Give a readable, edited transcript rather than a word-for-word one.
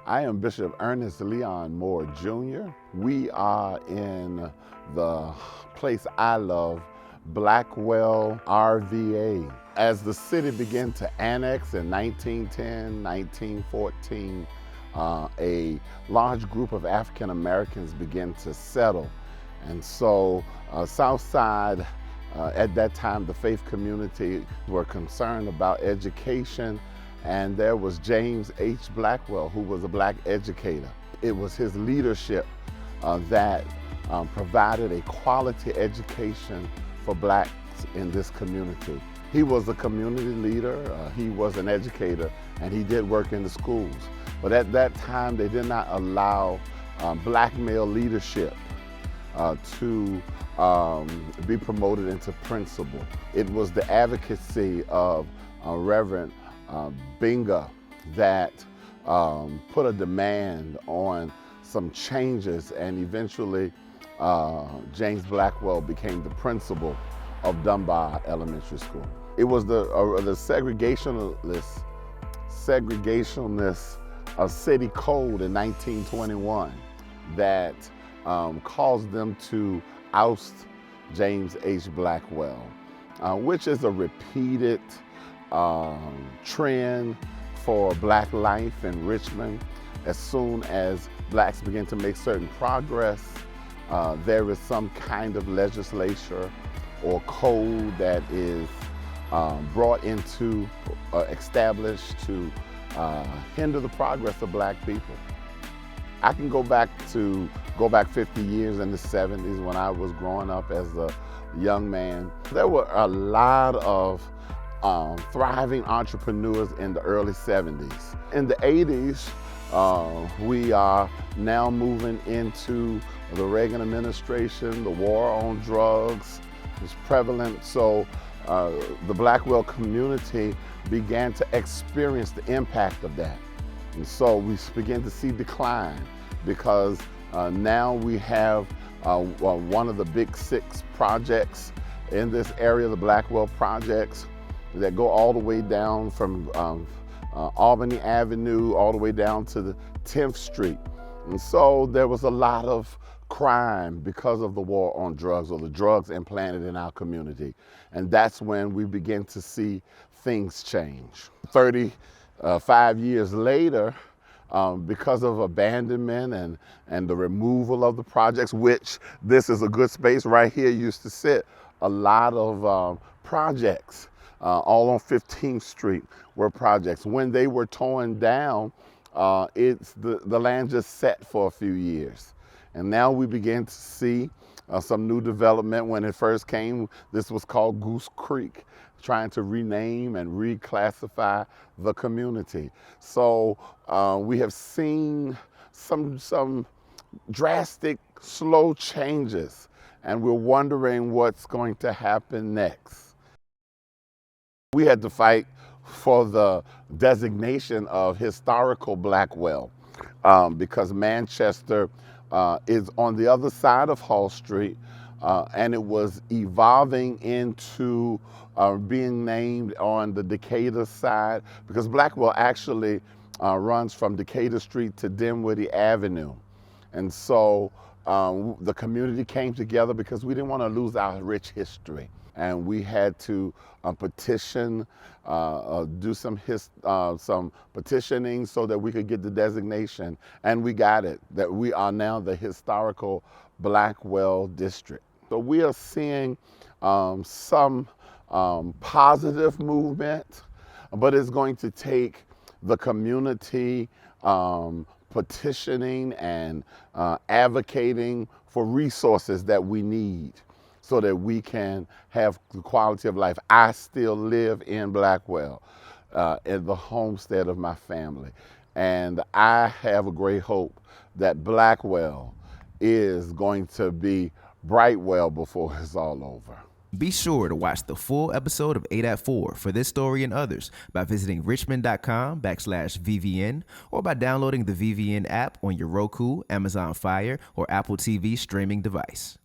I am Bishop Earnest Moore Jr. We are in the place I love, Blackwell RVA. As the city began to annex in 1910, 1914, a large group of African Americans began to settle. And so Southside, at that time, the faith community were concerned about education, and there was James H. Blackwell, who was a black educator. It was his leadership that provided a quality education for blacks in this community. He was a community leader, he was an educator, and he did work in the schools. But at that time, they did not allow black male leadership to be promoted into principal. It was the advocacy of Reverend Binga that put a demand on some changes, and eventually James Blackwell became the principal of Dunbar Elementary School. It was the segregationist city code in 1921 that caused them to oust James H. Blackwell, which is a repeated trend for black life in Richmond. As soon as blacks begin to make certain progress, there is some kind of legislature or code that is brought into, established to hinder the progress of black people. I can go back 50 years in the 70s when I was growing up as a young man. There were a lot of thriving entrepreneurs in the early 70s. In the 80s, we are now moving into the Reagan administration. The war on drugs is prevalent, so the Blackwell community began to experience the impact of that. And so we begin to see decline because now we have one of the big 6 projects in this area, the Blackwell projects, that go all the way down from Albany Avenue all the way down to the 10th Street. And so there was a lot of crime because of the war on drugs, or the drugs implanted in our community. And that's when we begin to see things change. 35 years later, because of abandonment and the removal of the projects, which this is a good space right here used to sit, a lot of projects all on 15th Street were projects. When they were torn down, the land just sat for a few years. And now we begin to see some new development. When it first came, this was called Goose Creek, trying to rename and reclassify the community. So we have seen some drastic, slow changes, and we're wondering what's going to happen next. We had to fight for the designation of historical Blackwell because Manchester is on the other side of Hall Street, and it was evolving into being named on the Decatur side, because Blackwell actually runs from Decatur Street to Dinwiddie Avenue. And so the community came together because we didn't want to lose our rich history. And we had to petition, do some petitioning so that we could get the designation. And we got it, that we are now the historical Blackwell district. So we are seeing some positive movement, but it's going to take the community petitioning and advocating for resources that we need so that we can have the quality of life. I still live in Blackwell, in the homestead of my family. And I have a great hope that Blackwell is going to be Brightwell before it's all over. Be sure to watch the full episode of 8 at 4 for this story and others by visiting richmond.com/VVN or by downloading the VVN app on your Roku, Amazon Fire, or Apple TV streaming device.